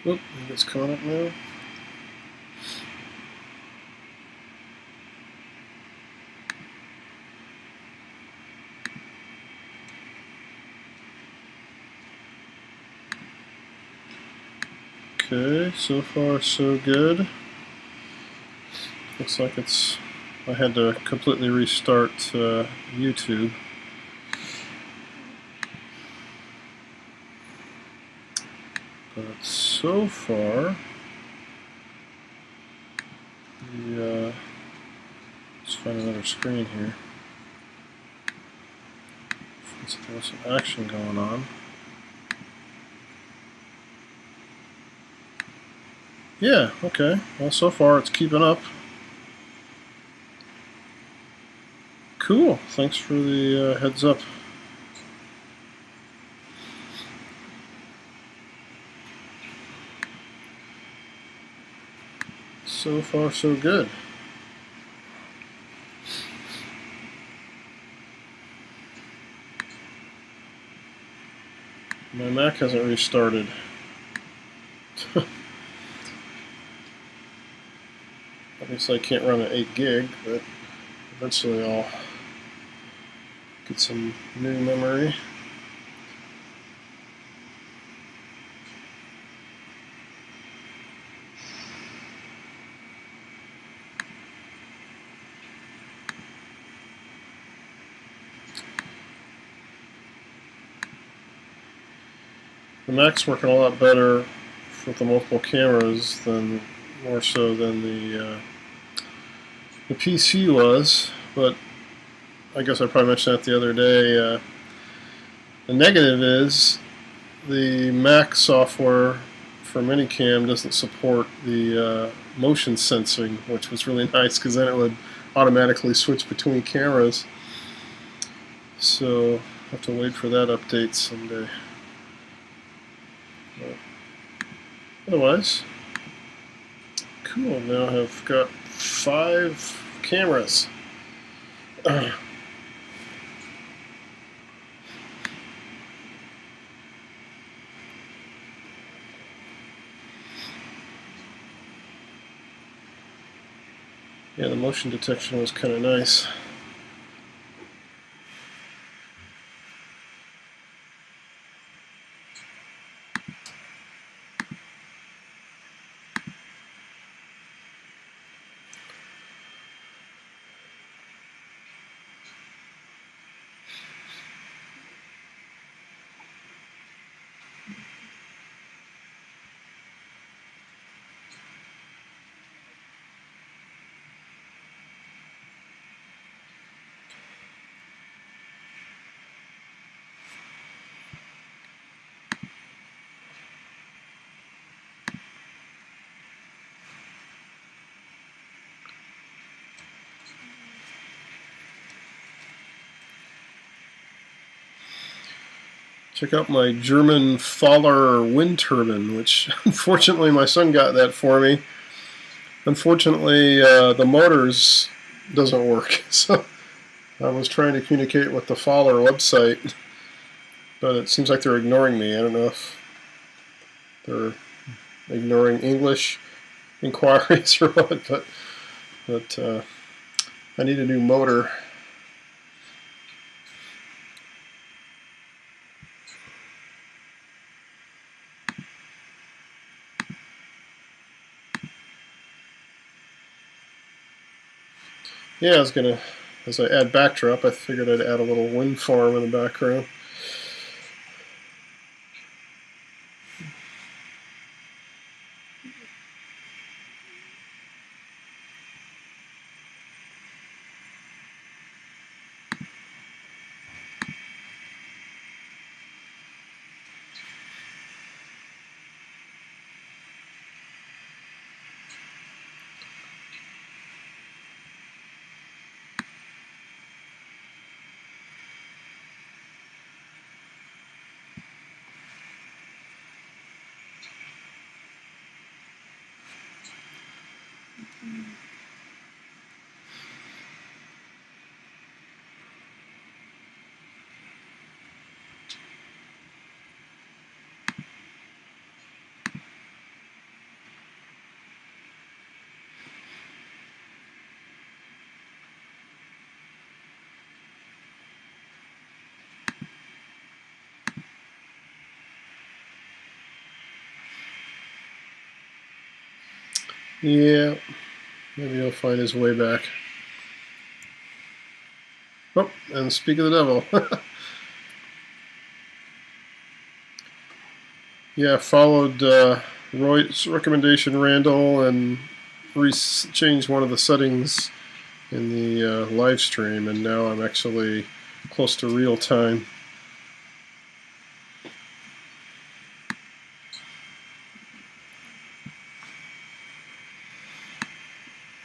Oop, it's coming up now. Okay, so far so good. Looks like I had to completely restart YouTube. But so far, let's find another screen here. There's some action going on. Yeah, okay. Well, so far it's keeping up. Cool. Thanks for the heads up. So far so good. My Mac hasn't restarted. Obviously I can't run at 8 gig, but eventually I'll get some new memory. The Mac's working a lot better with the multiple cameras than more so than the PC was, but I guess I probably mentioned that the other day. The negative is the Mac software for Minicam doesn't support the motion sensing, which was really nice because then it would automatically switch between cameras. So I have to wait for that update someday. But otherwise, cool. Now I've got 5 cameras. Yeah, the motion detection was kind of nice. Check out my German Faller wind turbine, which unfortunately my son got that for me. Unfortunately, the motors doesn't work, so I was trying to communicate with the Faller website, but it seems like they're ignoring me. I don't know if they're ignoring English inquiries or what, but I need a new motor. Yeah, I was gonna, as I add backdrop, I figured I'd add a little wind farm in the background. Yeah, maybe he'll find his way back. Oh, and speak of the devil. Yeah, followed Roy's recommendation, Randall, and changed one of the settings in the live stream, and now I'm actually close to real time.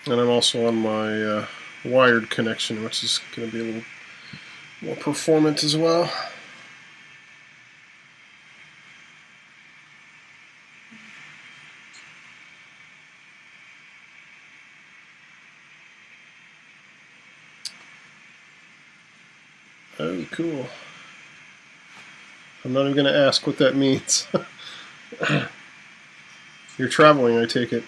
And I'm also on my wired connection, which is going to be a little more performant as well. Oh, cool. I'm not even going to ask what that means. You're traveling, I take it.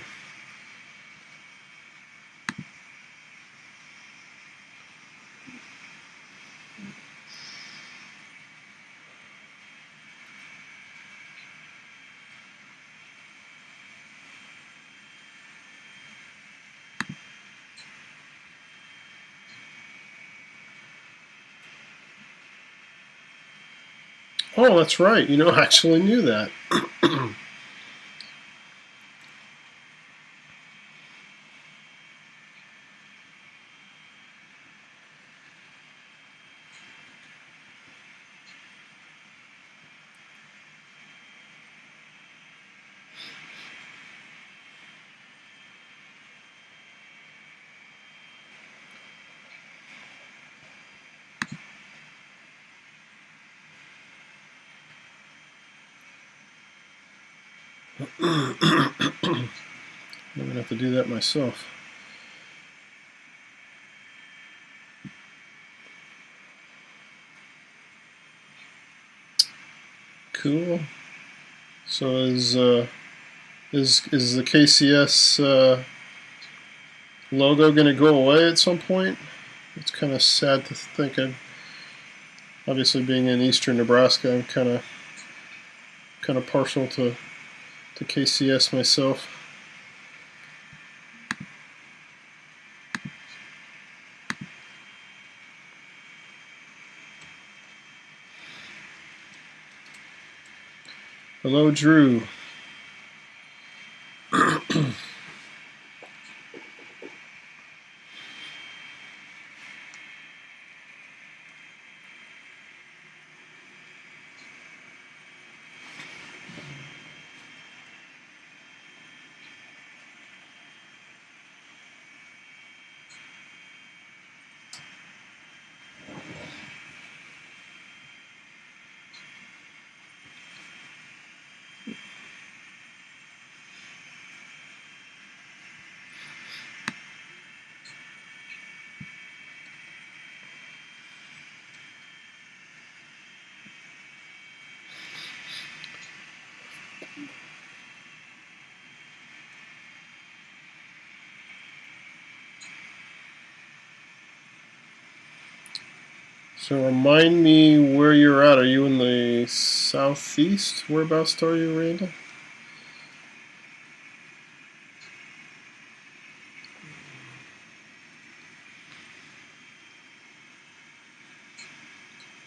Oh, that's right. You know, I actually knew that. I'm going to have to do that myself. Cool. So is the KCS logo going to go away at some point? It's kind of sad to think. Obviously, being in eastern Nebraska, I'm kind of partial to KCS myself. Hello, Drew. So remind me where you're at. Are you in the southeast? Whereabouts are you, Randall?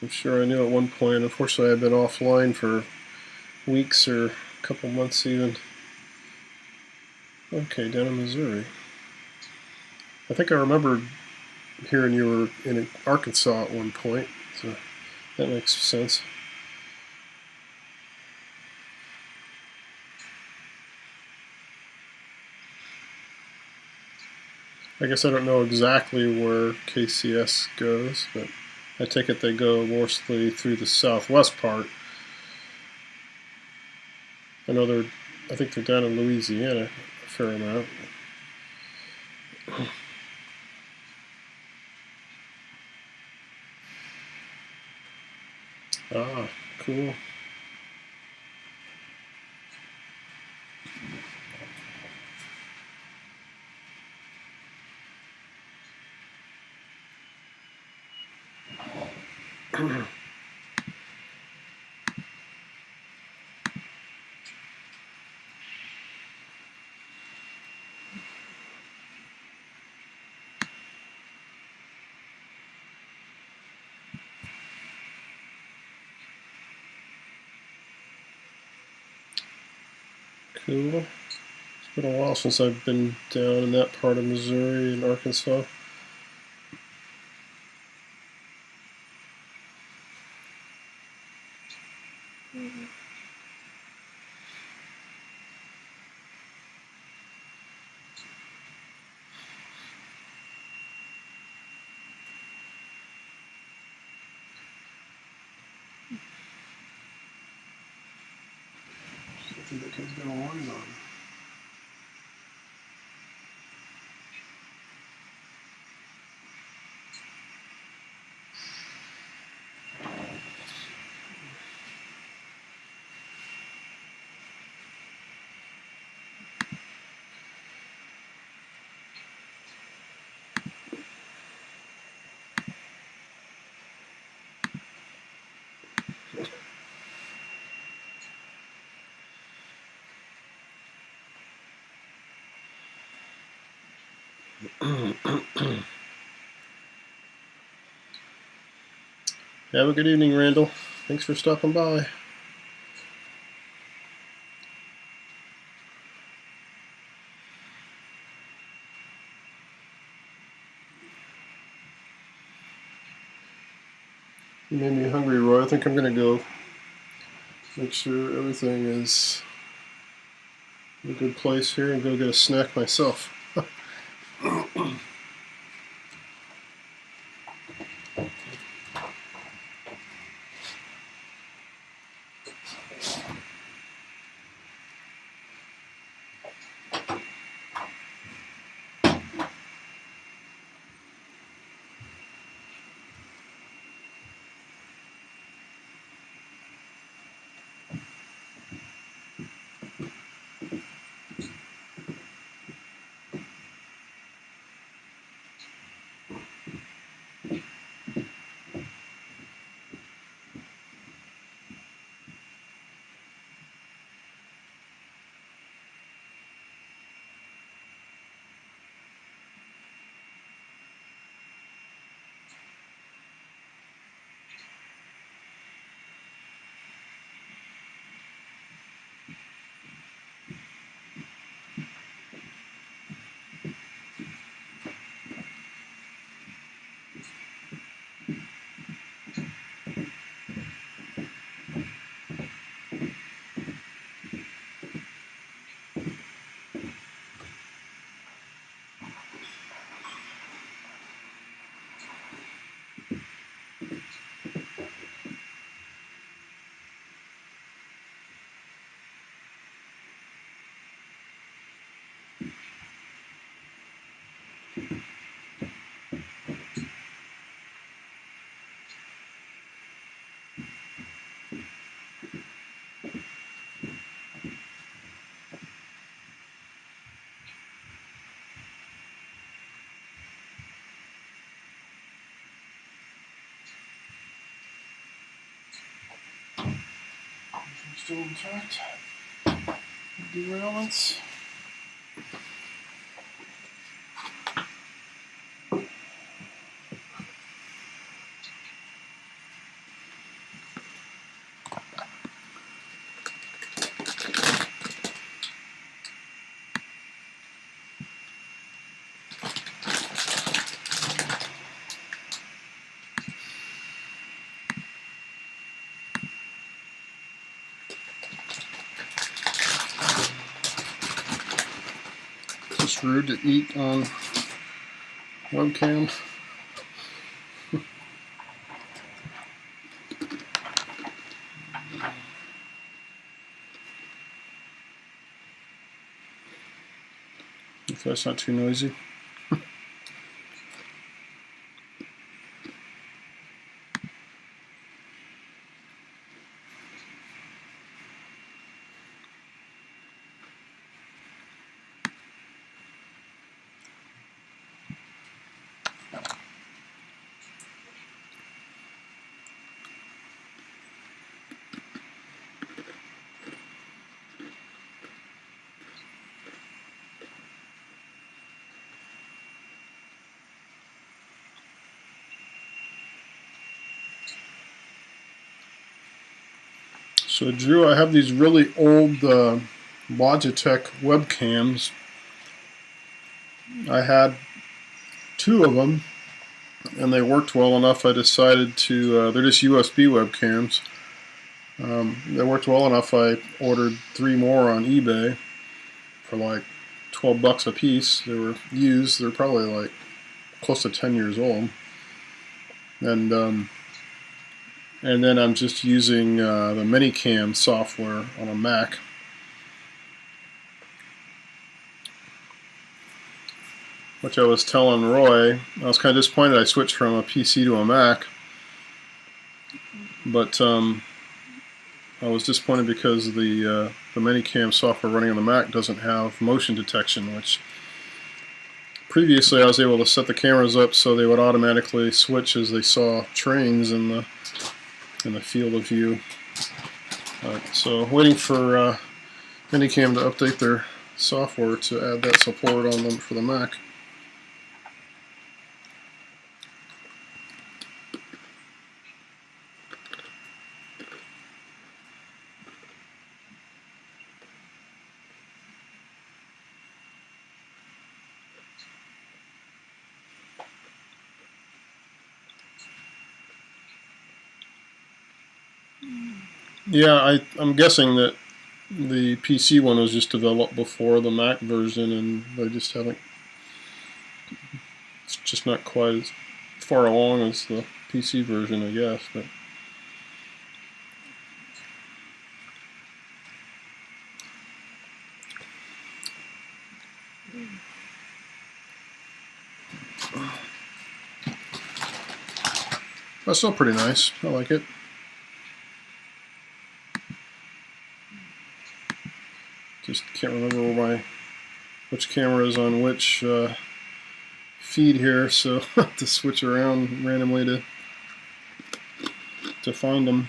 I'm sure I knew at one point. Unfortunately, I've been offline for weeks or a couple months even. Okay, down in Missouri. I think I remember hearing you were in Arkansas at one point, so that makes sense. I guess I don't know exactly where KCS goes, but I take it they go mostly through the southwest part. I think they're down in Louisiana a fair amount. Ah, cool. Cool. It's been a while since I've been down in that part of Missouri and Arkansas. Something that kid's got a line on. Have a good evening, Randall. Thanks for stopping by. You made me hungry, Roy. I think I'm going to go make sure everything is in a good place here and go get a snack myself. Still intact. Derailments. Just rude to eat on webcam. If that's not too noisy. So Drew, I have these really old Logitech webcams. I had two of them, and they worked well enough. I decided to, they're just USB webcams. They worked well enough. I ordered 3 more on eBay for like 12 bucks a piece. They were used. They're probably like close to 10 years old. And then I'm just using the Minicam software on a Mac. Which I was telling Roy, I was kind of disappointed I switched from a PC to a Mac. But I was disappointed because the Minicam software running on the Mac doesn't have motion detection, which previously I was able to set the cameras up so they would automatically switch as they saw trains in the field of view. So waiting for Minicam to update their software to add that support on them for the Mac. Yeah, I'm guessing that the PC one was just developed before the Mac version, and they just haven't. It's just not quite as far along as the PC version, I guess. But that's still pretty nice. I like it. Just can't remember which camera is on which feed here, so I have to switch around randomly to find them.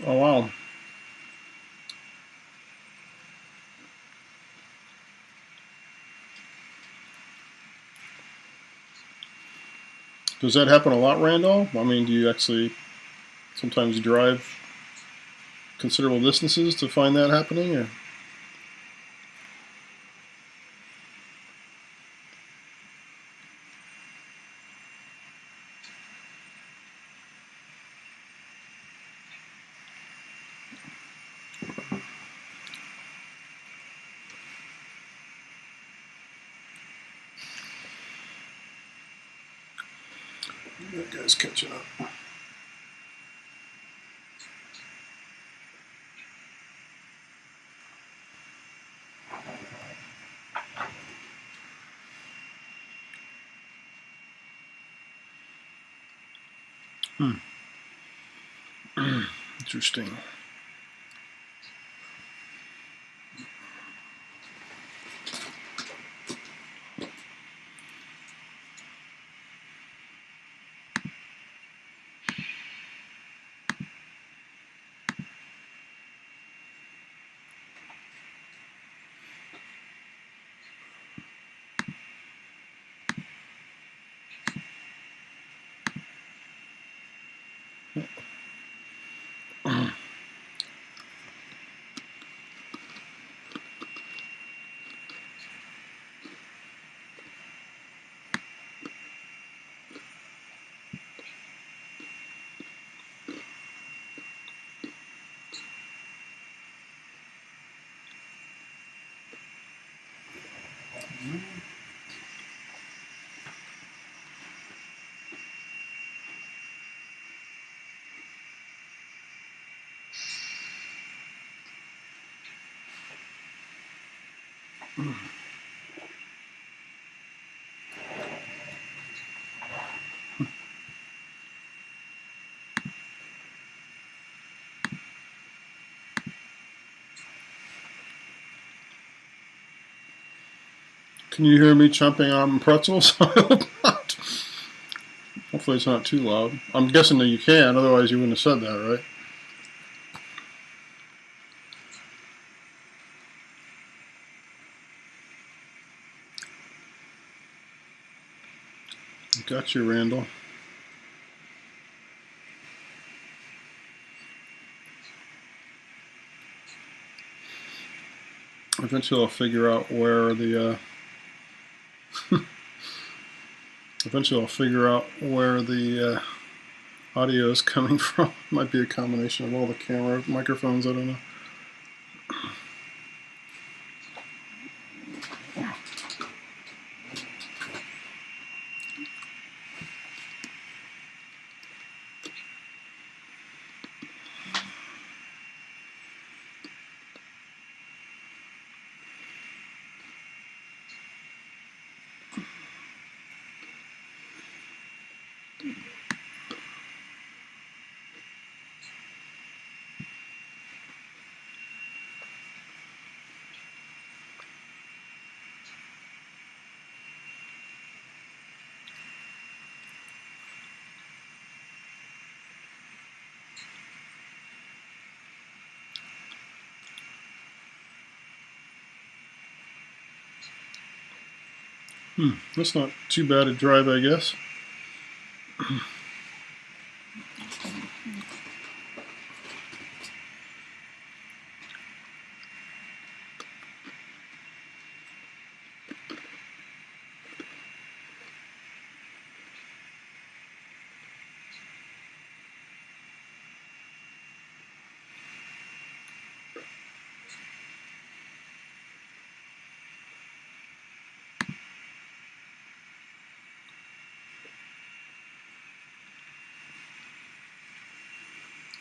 Oh wow. Does that happen a lot, Randall? I mean, do you actually sometimes drive considerable distances to find that happening? Or? That guy's catching up. Interesting. Can you hear me chomping on pretzels? I hope not. Hopefully it's not too loud. I'm guessing that you can, otherwise you wouldn't have said that, right? Got you, Randall. Eventually I'll figure out where the audio is coming from. Might be a combination of all the camera microphones, I don't know. That's not too bad a drive, I guess.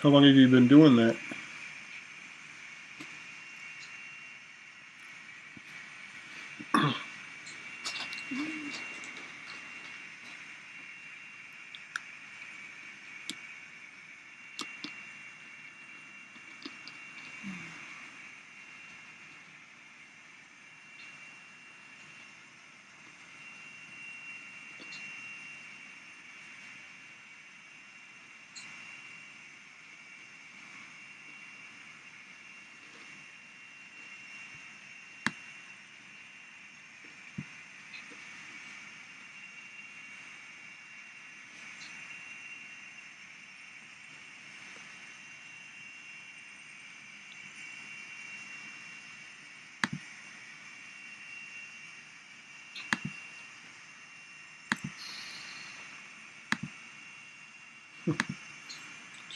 How long have you been doing that?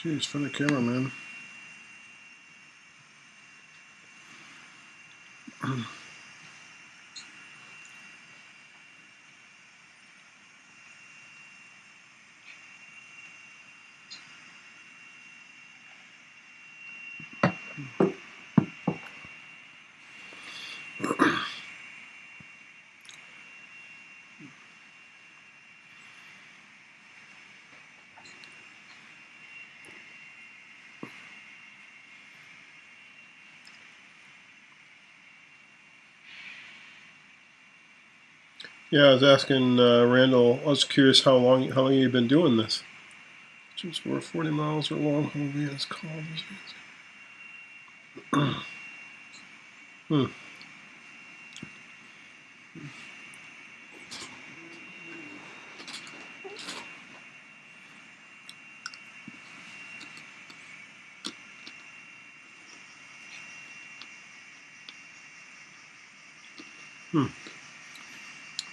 Jeez, for the cameraman. Yeah, I was asking Randall. I was curious how long you've been doing this. Just were 40 miles or long haul vans called.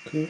Cool.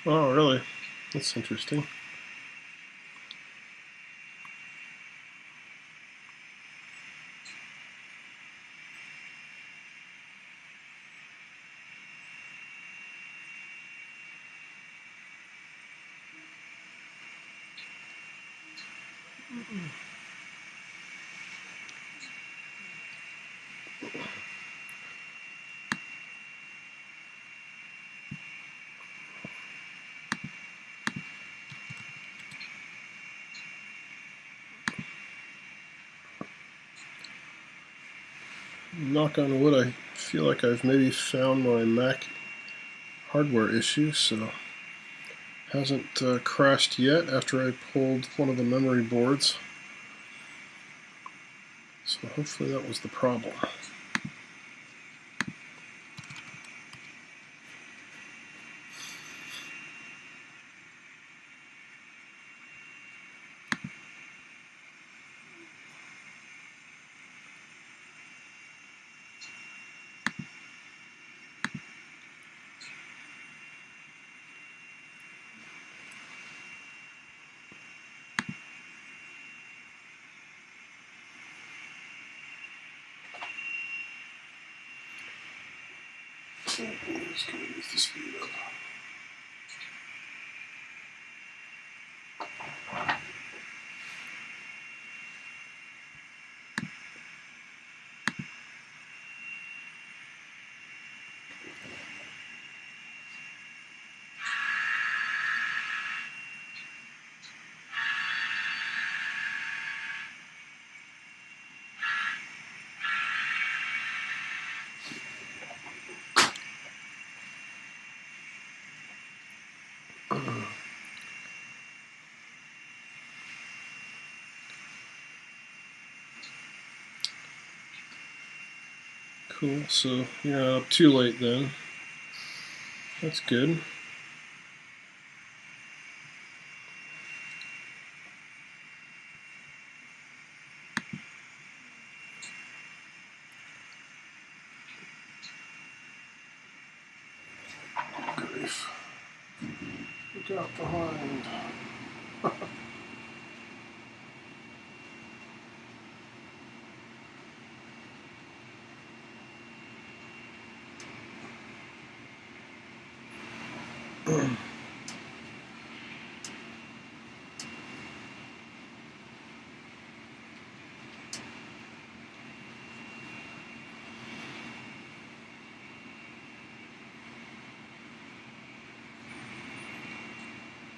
Oh, really? That's interesting. Knock on wood, I feel like I've maybe found my Mac hardware issue, so hasn't crashed yet after I pulled one of the memory boards. So hopefully that was the problem. I'm just going to use the speed up. Cool, so you're not up too late then. That's good. Grief. Look out behind.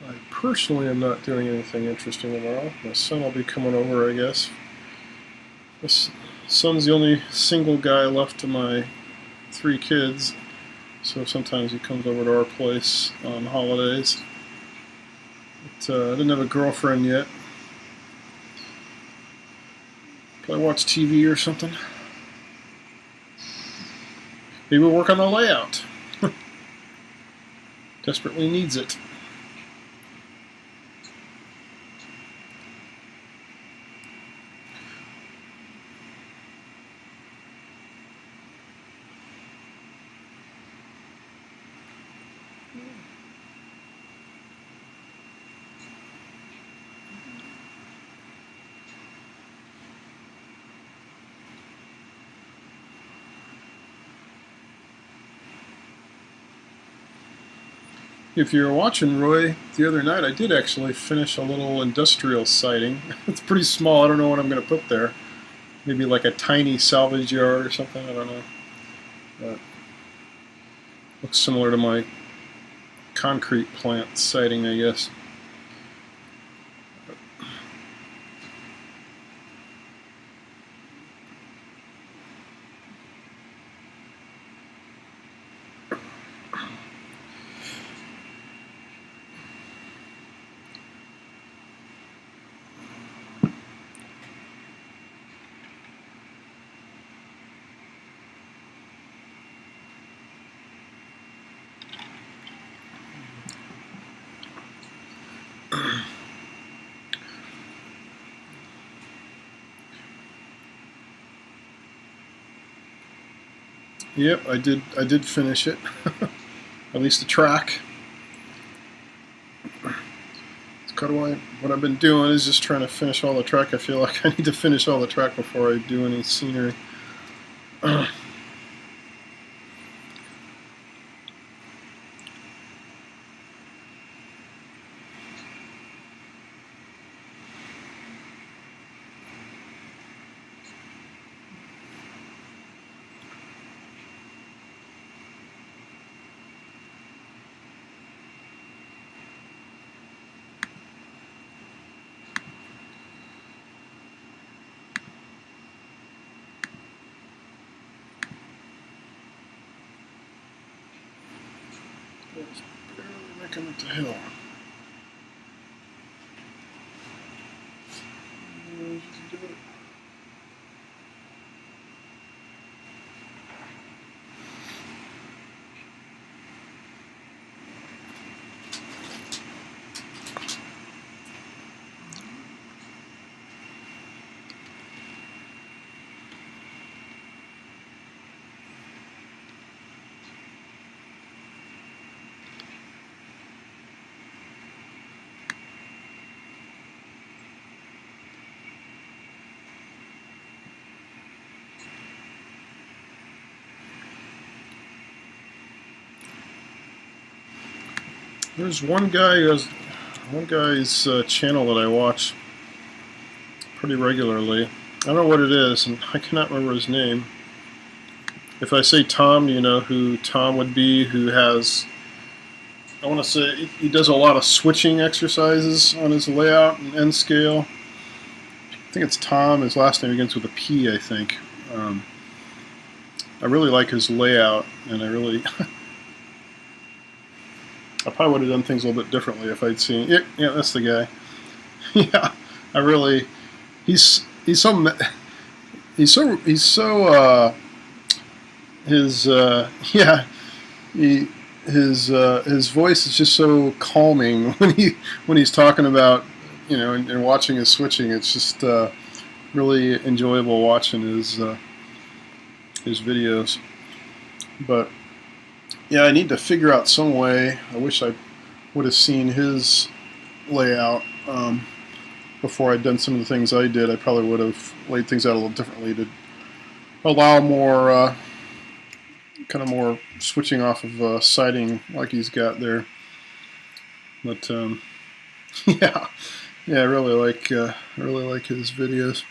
I personally am not doing anything interesting tomorrow. My son will be coming over, I guess. My son's the only single guy left of my 3 kids, so sometimes he comes over to our place on holidays. But, I didn't have a girlfriend yet. Probably watch TV or something. Maybe we'll work on the layout. Desperately needs it. If you were watching, Roy, the other night, I did actually finish a little industrial siding. It's pretty small. I don't know what I'm going to put there. Maybe like a tiny salvage yard or something. I don't know. But looks similar to my concrete plant siting, I guess. Yep, I did finish it. At least the track. It's kind of what I've been doing is just trying to finish all the track. I feel like I need to finish all the track before I do any scenery. Just barely making it to hill. There's one guy's channel that I watch pretty regularly. I don't know what it is, and I cannot remember his name. If I say Tom, do you know who Tom would be? Who has, I want to say, he does a lot of switching exercises on his layout and end scale. I think it's Tom. His last name begins with a P, I think. I really like his layout, and I probably would have done things a little bit differently if I'd seen. Yeah, that's the guy. Yeah, he's so yeah, his voice is just so calming when he's talking about, and watching his switching. It's just really enjoyable watching his videos. But yeah, I need to figure out some way. I wish I would have seen his layout before I'd done some of the things I did. I probably would have laid things out a little differently to allow more kind of more switching off of sighting like he's got there. But yeah, I really like his videos.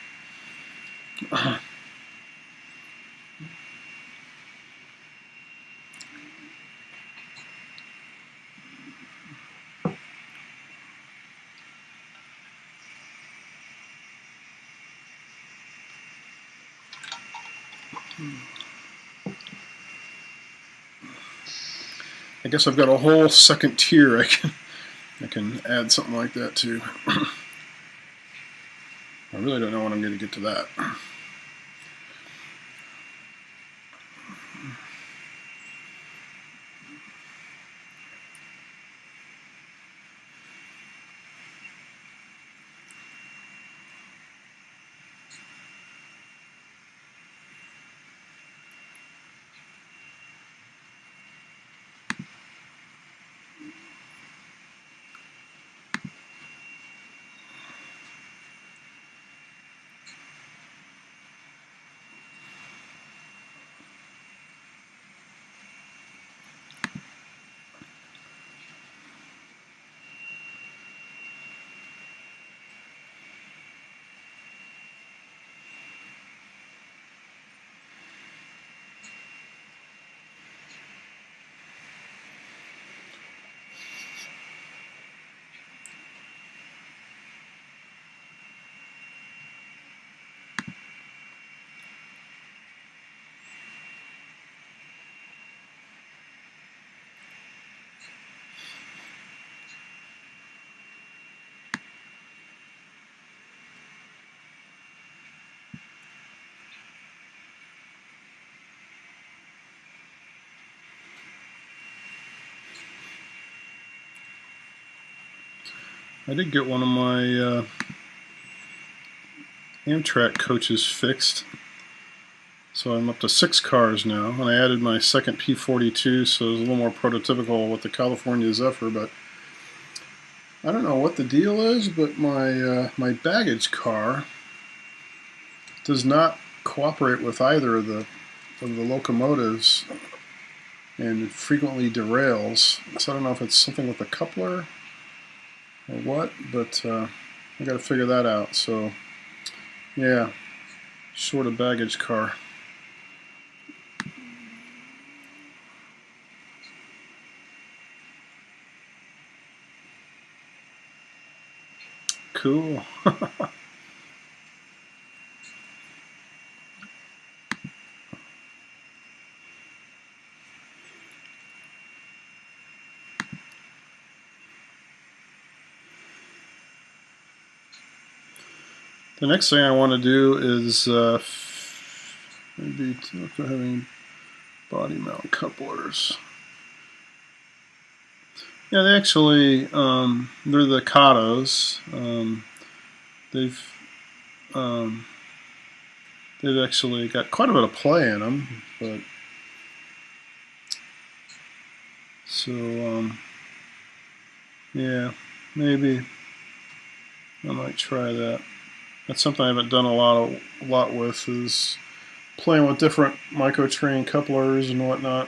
I guess I've got a whole second tier I can add something like that to. I really don't know when I'm going to get to that. I did get one of my Amtrak coaches fixed, so I'm up to 6 cars now, and I added my second P42, so it's a little more prototypical with the California BEVRR. But I don't know what the deal is, but my baggage car does not cooperate with either of the locomotives, and frequently derails. So I don't know if it's something with the coupler or what, but I got to figure that out. So yeah, short a baggage car. Cool. The next thing I want to do is maybe look at having body mount couplers. Yeah, they actually they're the Katos. They've actually got quite a bit of play in them, but so yeah, maybe I might try that. That's something I haven't done a lot with, is playing with different microtrain couplers and whatnot.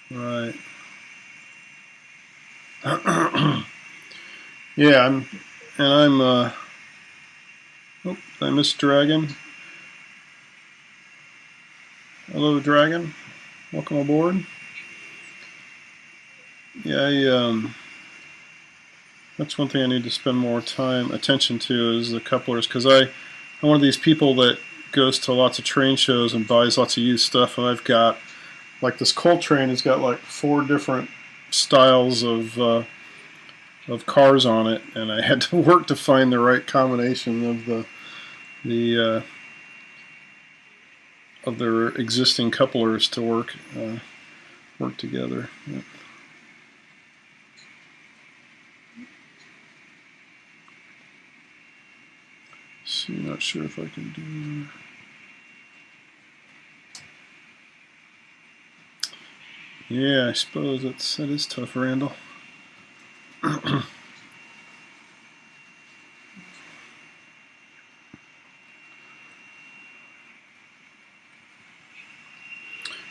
Right. Yeah, I'm oh, did I miss Dragon? Hello, Dragon. Welcome aboard. Yeah, that's one thing I need to spend more attention to, is the couplers, because I'm one of these people that goes to lots of train shows and buys lots of used stuff, and I've got, like, this Coltrane has got like 4 different styles of cars on it, and I had to work to find the right combination of their existing couplers to work together. Yeah. See, not sure if I can do. Yeah, I suppose that is tough, Randall. I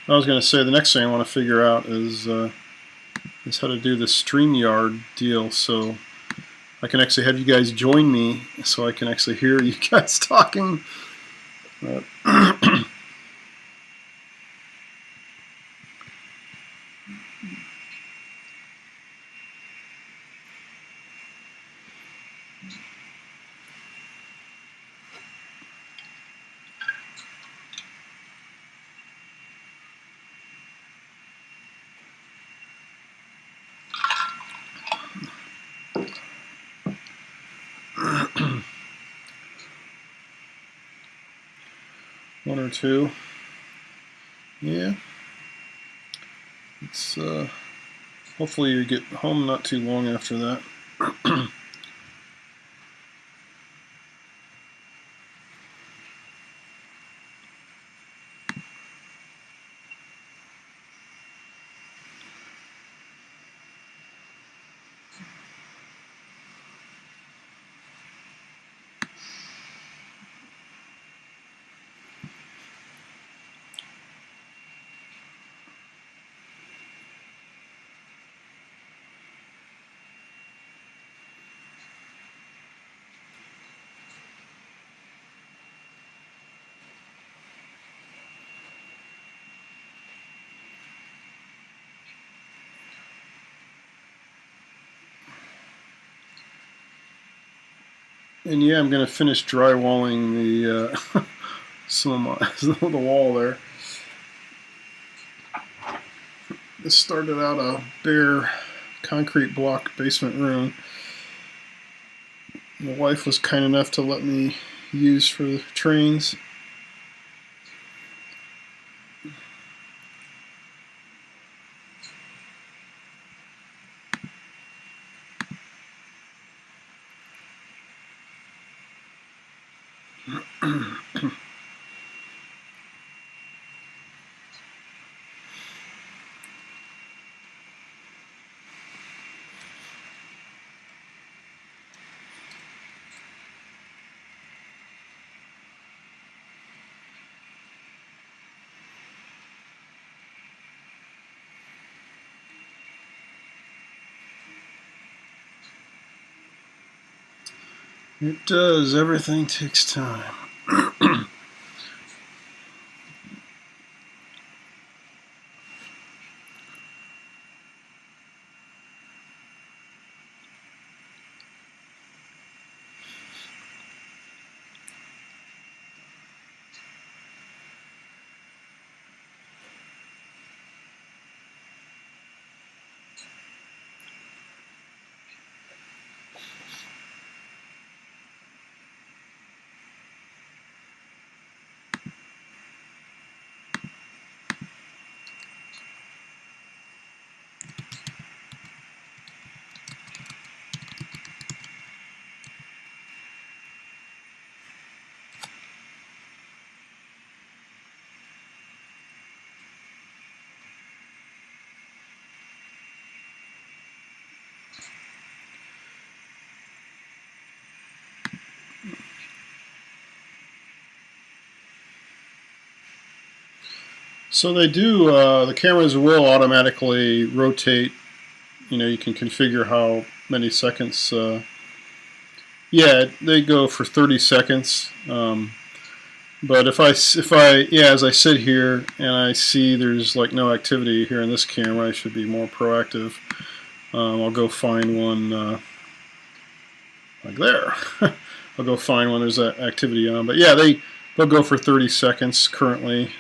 was going to say the next thing I want to figure out is how to do the StreamYard deal, so I can actually have you guys join me, so I can actually hear you guys talking. One or two. Yeah. It's hopefully you get home not too long after that. And yeah, I'm going to finish drywalling the some of the wall there. This started out a bare concrete block basement room. My wife was kind enough to let me use for the trains. It does. Everything takes time. So they do, the cameras will automatically rotate. You know, you can configure how many seconds. Yeah, they go for 30 seconds. But if yeah, as I sit here and I see there's like no activity here in this camera, I should be more proactive. I'll go find one like there. I'll go find one there's activity on. But yeah, they'll go for 30 seconds currently.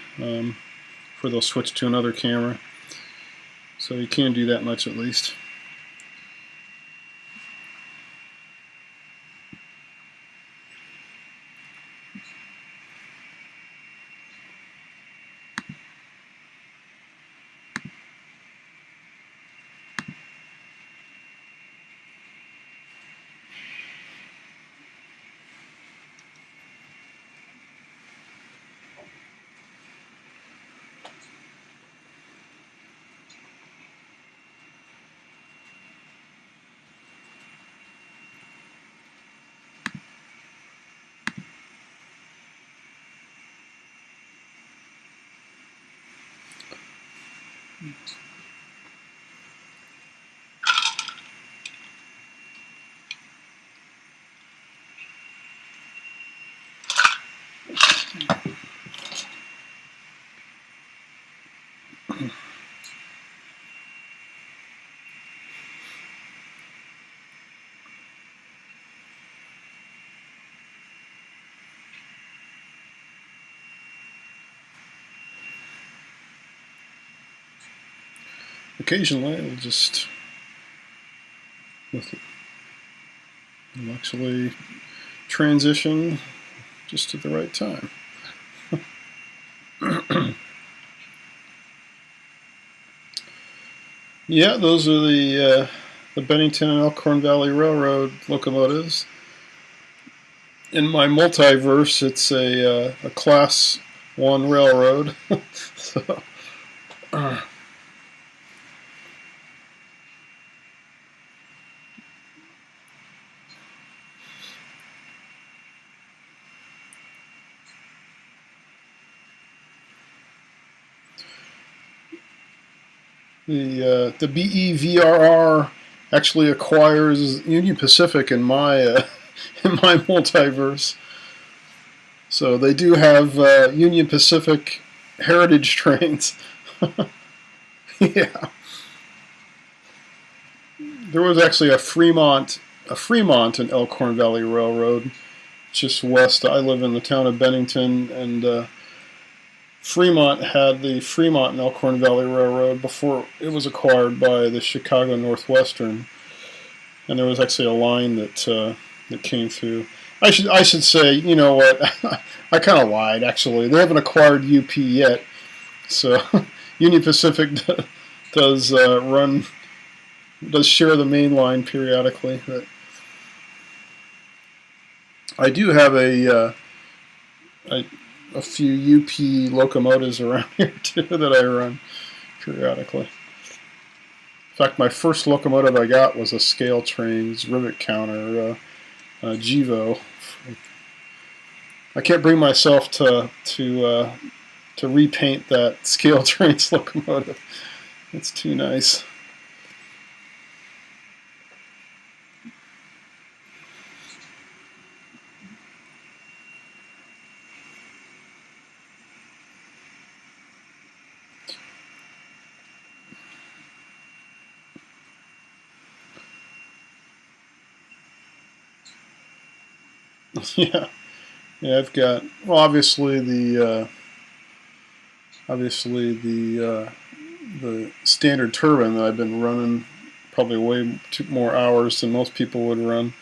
Before they'll switch to another camera. So you can do that much at least. Occasionally, it'll just it'll actually transition just at the right time. Yeah, those are the Bennington and Elkhorn Valley Railroad locomotives. In my multiverse, it's a Class 1 railroad. So, the BEVRR actually acquires Union Pacific in my in my multiverse. So they do have Union Pacific heritage trains. Yeah, there was actually a Fremont and Elkhorn Valley Railroad just west. I live in the town of Bennington, and Fremont had the Fremont and Elkhorn Valley Railroad before it was acquired by the Chicago Northwestern, and there was actually a line that came through. I should say, you know what? I kind of lied. Actually, they haven't acquired UP yet, so Union Pacific does share the main line periodically. But I do have a a few UP locomotives around here too that I run periodically. In fact, my first locomotive I got was a scale train's rivet counter, Gevo. I can't bring myself to repaint that scale train's locomotive. It's too nice. Yeah, yeah. I've got, well, obviously the standard turbine that I've been running probably way more hours than most people would run.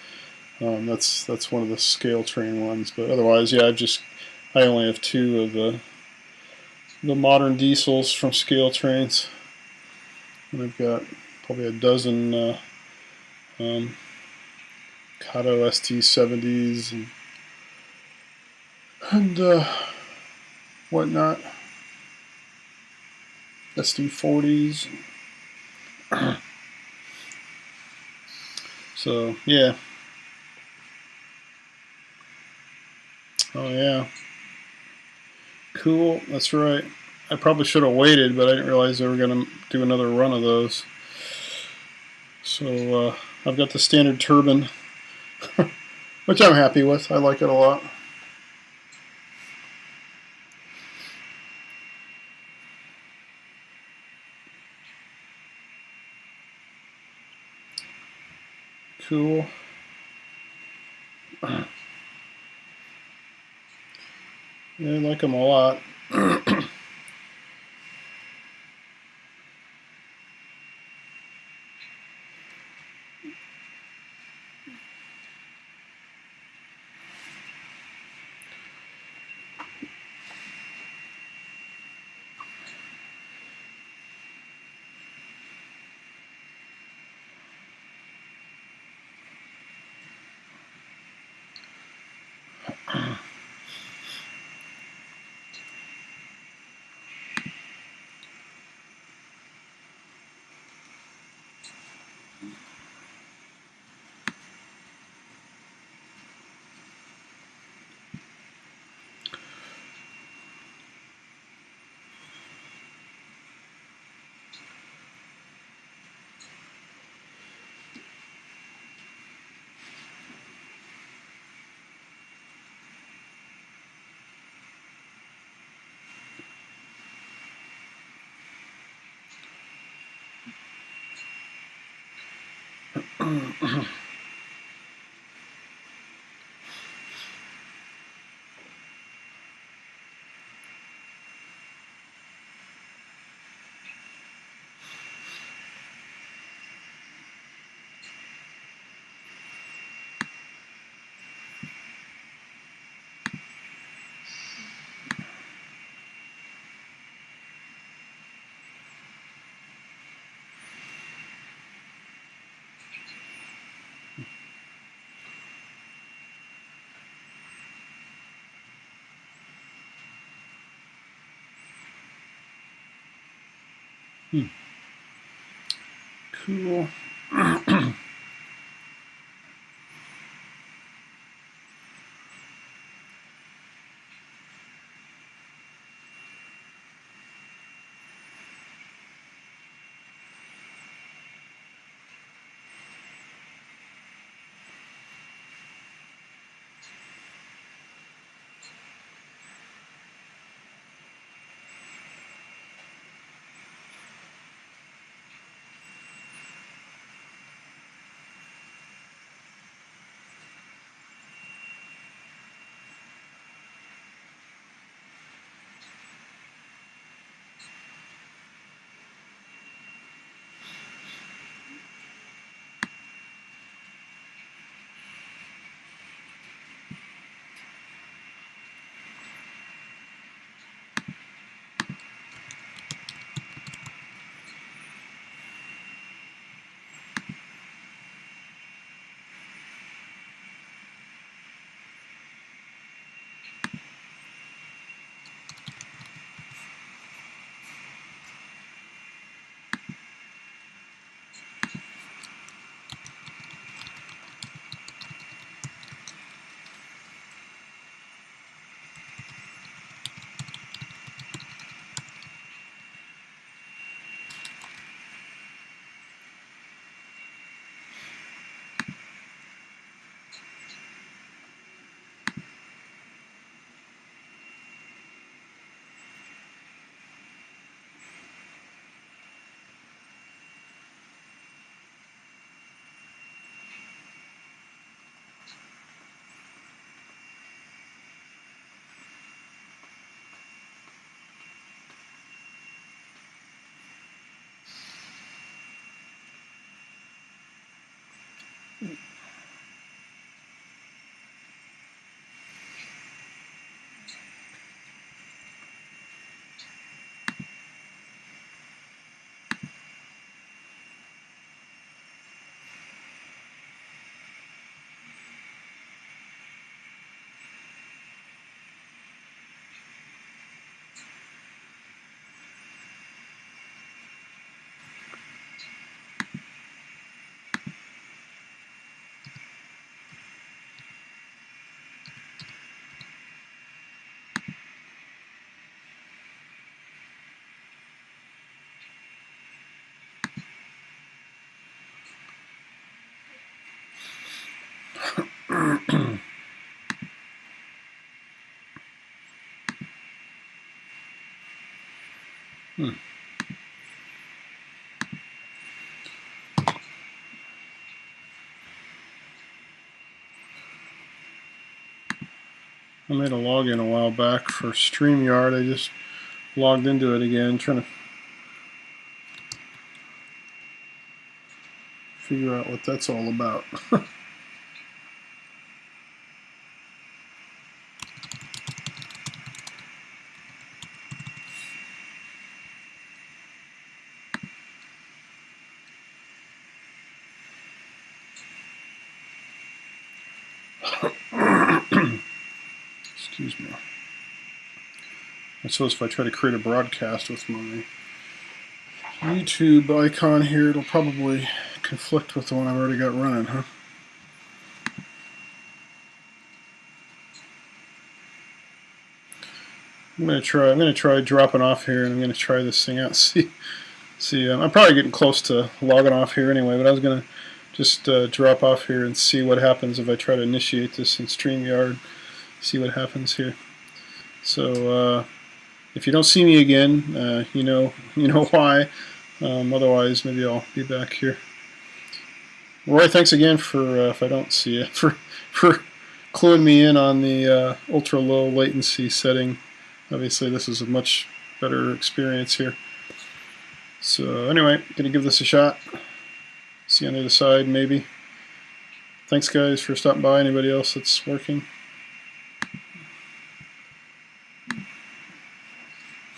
That's one of the scale train ones, but otherwise, yeah, I only have two of the modern diesels from scale trains, and I've got probably a dozen um, Kato ST70s and whatnot, SD40s. So yeah. Oh yeah. Cool. That's right. I probably should have waited, but I didn't realize they were going to do another run of those. So I've got the standard turbine, which I'm happy with. I like it a lot. Cool. Yeah, I like them a lot. Cool. I made a login a while back for StreamYard. I just logged into it again, trying to figure out what that's all about. Excuse me. I suppose if I try to create a broadcast with my YouTube icon here, it'll probably conflict with the one I've already got running, huh? I'm gonna try dropping off here, and I'm gonna try this thing out. See. I'm probably getting close to logging off here anyway, but I was gonna just drop off here and see what happens if I try to initiate this in StreamYard. See what happens here. So if you don't see me again, you know why. Otherwise, maybe I'll be back here. Roy, thanks again for if I don't see you for cluing me in on the ultra low latency setting. Obviously, this is a much better experience here. So anyway, gonna give this a shot. See you on the other side, maybe. Thanks, guys, for stopping by. Anybody else that's working?